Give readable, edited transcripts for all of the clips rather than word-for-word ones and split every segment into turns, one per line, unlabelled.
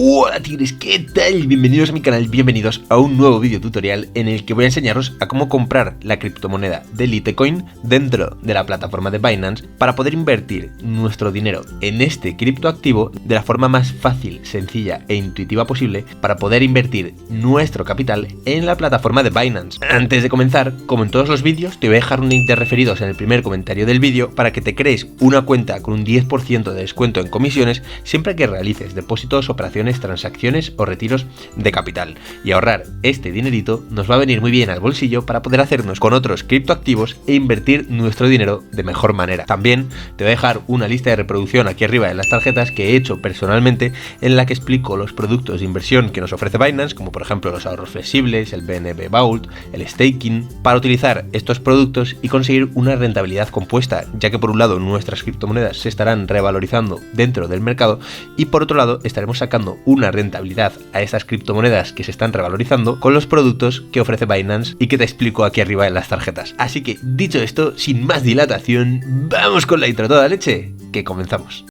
Hola tigres, ¿qué tal? Bienvenidos a mi canal, bienvenidos a un nuevo vídeo tutorial en el que voy a enseñaros a cómo comprar la criptomoneda de Litecoin dentro de la plataforma de Binance para poder invertir nuestro dinero en este criptoactivo de la forma más fácil, sencilla e intuitiva posible para poder invertir nuestro capital en la plataforma de Binance. Antes de comenzar, como en todos los vídeos, te voy a dejar un link de referidos en el primer comentario del vídeo para que te crees una cuenta con un 10% de descuento en comisiones siempre que realices depósitos, operaciones, transacciones o retiros de capital, y ahorrar este dinerito nos va a venir muy bien al bolsillo para poder hacernos con otros criptoactivos e invertir nuestro dinero de mejor manera. También te voy a dejar una lista de reproducción aquí arriba en las tarjetas que he hecho personalmente en la que explico los productos de inversión que nos ofrece Binance, como por ejemplo los ahorros flexibles, el BNB Vault, el staking, para utilizar estos productos y conseguir una rentabilidad compuesta, ya que por un lado nuestras criptomonedas se estarán revalorizando dentro del mercado y por otro lado estaremos sacando una rentabilidad a estas criptomonedas que se están revalorizando con los productos que ofrece Binance y que te explico aquí arriba en las tarjetas. Así que dicho esto, sin más dilatación, vamos con la intro toda leche, que comenzamos.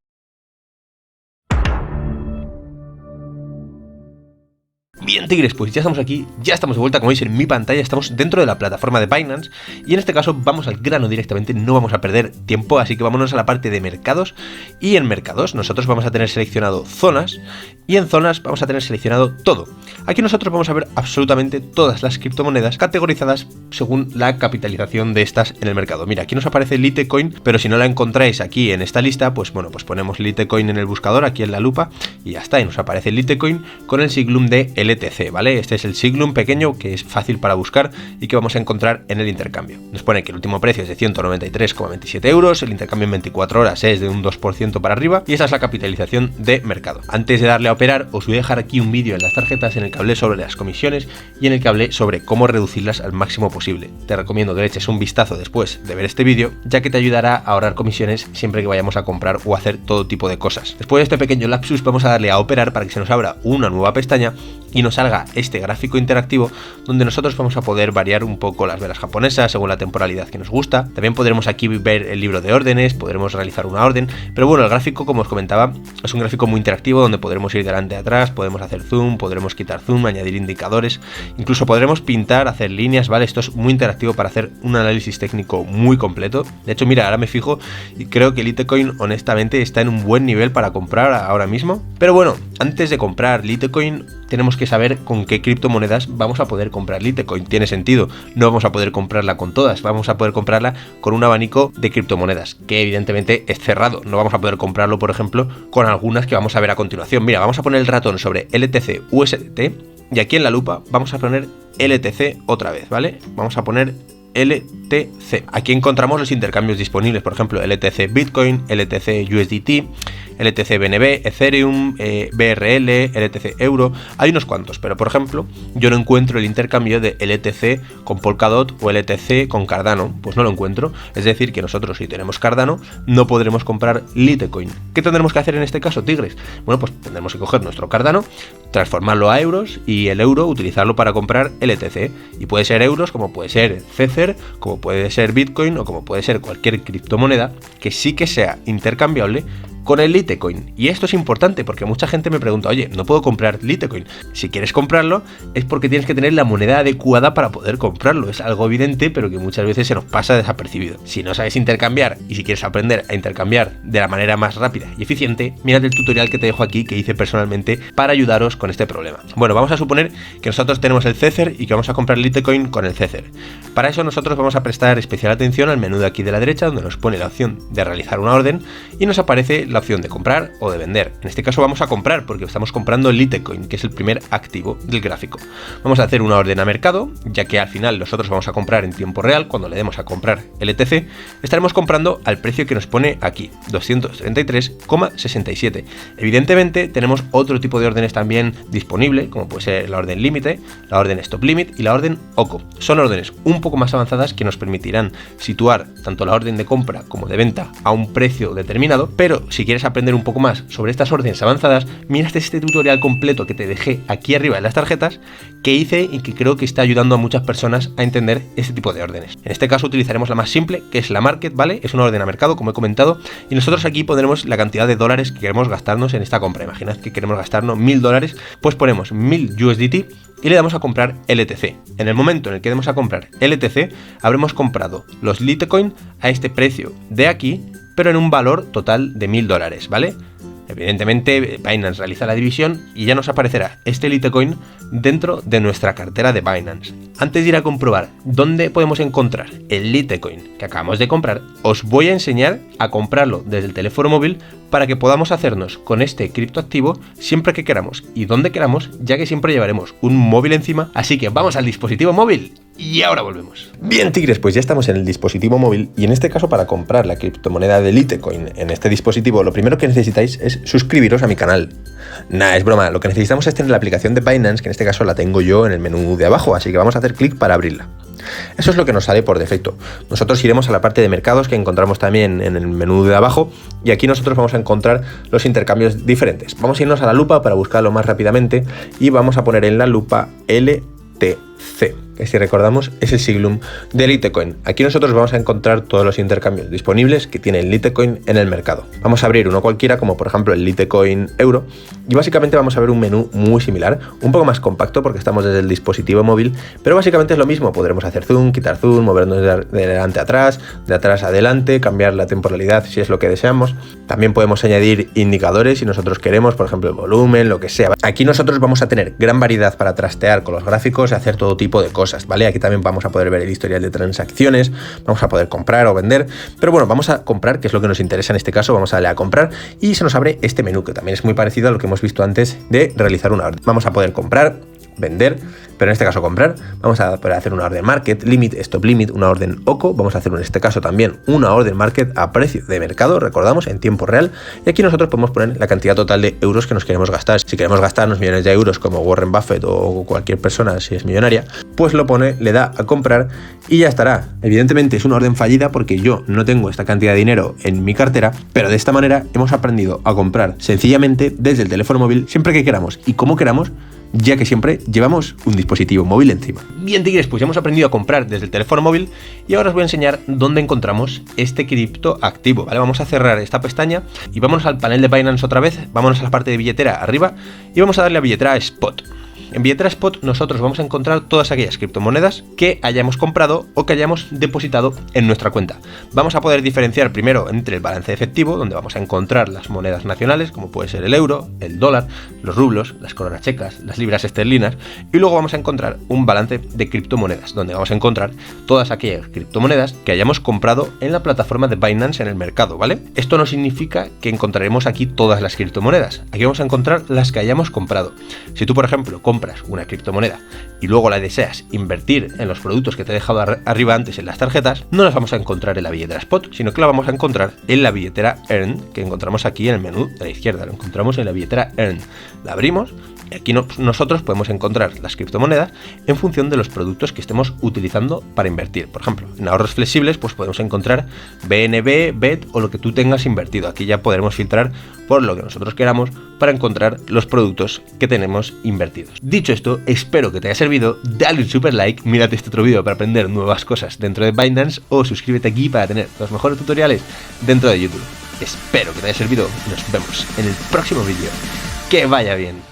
Bien tigres, pues ya estamos aquí, ya estamos de vuelta, como veis en mi pantalla, estamos dentro de la plataforma de Binance y en este caso vamos al grano directamente, no vamos a perder tiempo, así que vámonos a la parte de mercados. Y en mercados nosotros vamos a tener seleccionado zonas y en zonas vamos a tener seleccionado todo. Aquí nosotros vamos a ver absolutamente todas las criptomonedas categorizadas según la capitalización de estas en el mercado. Mira, aquí nos aparece Litecoin, pero si no la encontráis aquí en esta lista, pues bueno, pues ponemos Litecoin en el buscador, aquí en la lupa, y ya está, y nos aparece Litecoin con el siglum de LTC, ¿vale? Este es el siglum pequeño que es fácil para buscar y que vamos a encontrar en el intercambio. Nos pone que el último precio es de 193,27 euros, el intercambio en 24 horas es de un 2% para arriba y esa es la capitalización de mercado. Antes de darle a operar, os voy a dejar aquí un vídeo en las tarjetas en el que hablé sobre las comisiones y en el que hablé sobre cómo reducirlas al máximo posible. Te recomiendo que le eches un vistazo después de ver este vídeo, ya que te ayudará a ahorrar comisiones siempre que vayamos a comprar o hacer todo tipo de cosas. Después de este pequeño lapsus, vamos a darle a operar para que se nos abra una nueva pestaña y nos salga este gráfico interactivo donde nosotros vamos a poder variar un poco las velas japonesas según la temporalidad que nos gusta. También podremos aquí ver el libro de órdenes, podremos realizar una orden, pero bueno, el gráfico, como os comentaba, es un gráfico muy interactivo donde podremos ir delante y atrás, podemos hacer zoom, podremos quitar zoom, añadir indicadores, incluso podremos pintar, hacer líneas, ¿vale? Esto es muy interactivo para hacer un análisis técnico muy completo. De hecho, mira, ahora me fijo y creo que Litecoin honestamente está en un buen nivel para comprar ahora mismo. Pero bueno, antes de comprar Litecoin tenemos que saber con qué criptomonedas vamos a poder comprar Litecoin. Tiene sentido, no vamos a poder comprarla con todas, vamos a poder comprarla con un abanico de criptomonedas, que evidentemente es cerrado. No vamos a poder comprarlo, por ejemplo, con algunas que vamos a ver a continuación. Mira, vamos a poner el ratón sobre LTC USDT y aquí en la lupa vamos a poner LTC otra vez, ¿vale? Vamos a poner LTC. Aquí encontramos los intercambios disponibles, por ejemplo, LTC Bitcoin, LTC USDT, LTC BNB, Ethereum, BRL, LTC Euro. Hay unos cuantos, pero por ejemplo, yo no encuentro el intercambio de LTC con Polkadot o LTC con Cardano, pues no lo encuentro. Es decir, que nosotros si tenemos Cardano no podremos comprar Litecoin. ¿Qué tendremos que hacer en este caso, tigres? Bueno, pues tendremos que coger nuestro Cardano, transformarlo a euros y el euro utilizarlo para comprar LTC. Y puede ser euros, como puede ser Tether, como puede ser Bitcoin o como puede ser cualquier criptomoneda que sí que sea intercambiable con el Litecoin. Y esto es importante porque mucha gente me pregunta, oye, no puedo comprar Litecoin. Si quieres comprarlo es porque tienes que tener la moneda adecuada para poder comprarlo. Es algo evidente, pero que muchas veces se nos pasa desapercibido. Si no sabes intercambiar y si quieres aprender a intercambiar de la manera más rápida y eficiente, mirad el tutorial que te dejo aquí que hice personalmente para ayudaros con este problema. Bueno, vamos a suponer que nosotros tenemos el Tether y que vamos a comprar Litecoin con el Tether. Para eso nosotros vamos a prestar especial atención al menú de aquí de la derecha donde nos pone la opción de realizar una orden y nos aparece la opción de comprar o de vender. En este caso vamos a comprar porque estamos comprando Litecoin, que es el primer activo del gráfico. Vamos a hacer una orden a mercado, ya que al final nosotros vamos a comprar en tiempo real. Cuando le demos a comprar LTC, estaremos comprando al precio que nos pone aquí, 233,67. Evidentemente tenemos otro tipo de órdenes también disponible, como puede ser la orden límite, la orden stop limit y la orden OCO. Son órdenes un poco más avanzadas que nos permitirán situar tanto la orden de compra como de venta a un precio determinado, pero si quieres aprender un poco más sobre estas órdenes avanzadas, mira este tutorial completo que te dejé aquí arriba en las tarjetas, que hice y que creo que está ayudando a muchas personas a entender este tipo de órdenes. En este caso utilizaremos la más simple, que es la market, ¿vale? Es una orden a mercado, como he comentado, y nosotros aquí pondremos la cantidad de dólares que queremos gastarnos en esta compra. Imaginad que queremos gastarnos $1000, pues ponemos 1000 USDT y le damos a comprar LTC. En el momento en el que demos a comprar LTC, habremos comprado los Litecoin a este precio de aquí, pero en un valor total de $1000, ¿vale? Evidentemente Binance realiza la división y ya nos aparecerá este Litecoin dentro de nuestra cartera de Binance. Antes de ir a comprobar dónde podemos encontrar el Litecoin que acabamos de comprar, os voy a enseñar a comprarlo desde el teléfono móvil para que podamos hacernos con este criptoactivo siempre que queramos y donde queramos, ya que siempre llevaremos un móvil encima. Así que vamos al dispositivo móvil y ahora volvemos. Bien, tigres, pues ya estamos en el dispositivo móvil y en este caso para comprar la criptomoneda de Litecoin en este dispositivo lo primero que necesitáis es suscribiros a mi canal. Nah, es broma, lo que necesitamos es tener la aplicación de Binance, que en este caso la tengo yo en el menú de abajo, así que vamos a hacer clic para abrirla. Eso es lo que nos sale por defecto. Nosotros iremos a la parte de mercados que encontramos también en el menú de abajo y aquí nosotros vamos a encontrar los intercambios diferentes. Vamos a irnos a la lupa para buscarlo más rápidamente y vamos a poner en la lupa LTC, que si recordamos es el siglum de Litecoin. Aquí nosotros vamos a encontrar todos los intercambios disponibles que tiene el Litecoin en el mercado. Vamos a abrir uno cualquiera, como por ejemplo el Litecoin Euro, y básicamente vamos a ver un menú muy similar, un poco más compacto porque estamos desde el dispositivo móvil, pero básicamente es lo mismo. Podremos hacer zoom, quitar zoom, movernos de delante a atrás, de atrás a adelante, cambiar la temporalidad si es lo que deseamos. También podemos añadir indicadores si nosotros queremos, por ejemplo el volumen, lo que sea. Aquí nosotros vamos a tener gran variedad para trastear con los gráficos y hacer todo tipo de cosas, ¿vale? Aquí también vamos a poder ver el historial de transacciones, vamos a poder comprar o vender, pero bueno, vamos a comprar, que es lo que nos interesa en este caso. Vamos a darle a comprar y se nos abre este menú, que también es muy parecido a lo que hemos visto antes de realizar una orden. Vamos a poder comprar, vender, pero en este caso comprar. Vamos a poder hacer una orden market, limit, stop limit, una orden OCO. Vamos a hacer en este caso también una orden market a precio de mercado, recordamos, en tiempo real. Y aquí nosotros podemos poner la cantidad total de euros que nos queremos gastar. Si queremos gastarnos millones de euros como Warren Buffett o cualquier persona si es millonaria, pues lo pone, le da a comprar y ya estará. Evidentemente es una orden fallida porque yo no tengo esta cantidad de dinero en mi cartera, pero de esta manera hemos aprendido a comprar sencillamente desde el teléfono móvil siempre que queramos y como queramos, ya que siempre llevamos un dispositivo móvil encima. Bien, tigres, pues ya hemos aprendido a comprar desde el teléfono móvil y ahora os voy a enseñar dónde encontramos este criptoactivo, ¿vale? Vamos a cerrar esta pestaña y vámonos al panel de Binance otra vez, vámonos a la parte de billetera arriba y vamos a darle a billetera Spot. En billetera Spot nosotros vamos a encontrar todas aquellas criptomonedas que hayamos comprado o que hayamos depositado en nuestra cuenta. Vamos a poder diferenciar primero entre el balance efectivo, donde vamos a encontrar las monedas nacionales, como puede ser el euro, el dólar, los rublos, las coronas checas, las libras esterlinas, y luego vamos a encontrar un balance de criptomonedas, donde vamos a encontrar todas aquellas criptomonedas que hayamos comprado en la plataforma de Binance en el mercado, ¿vale? Esto no significa que encontraremos aquí todas las criptomonedas. Aquí vamos a encontrar las que hayamos comprado. Si tú, por ejemplo, compras una criptomoneda y luego la deseas invertir en los productos que te he dejado arriba antes en las tarjetas, no las vamos a encontrar en la billetera Spot, sino que la vamos a encontrar en la billetera Earn, que encontramos aquí en el menú de la izquierda. Lo encontramos en la billetera Earn. La abrimos y aquí nosotros podemos encontrar las criptomonedas en función de los productos que estemos utilizando para invertir. Por ejemplo, en ahorros flexibles pues podemos encontrar BNB, BET o lo que tú tengas invertido. Aquí ya podremos filtrar por lo que nosotros queramos para encontrar los productos que tenemos invertidos. Dicho esto, espero que te haya servido. Dale un super like, mírate este otro vídeo para aprender nuevas cosas dentro de Binance o suscríbete aquí para tener los mejores tutoriales dentro de YouTube. Espero que te haya servido y nos vemos en el próximo vídeo. Que vaya bien.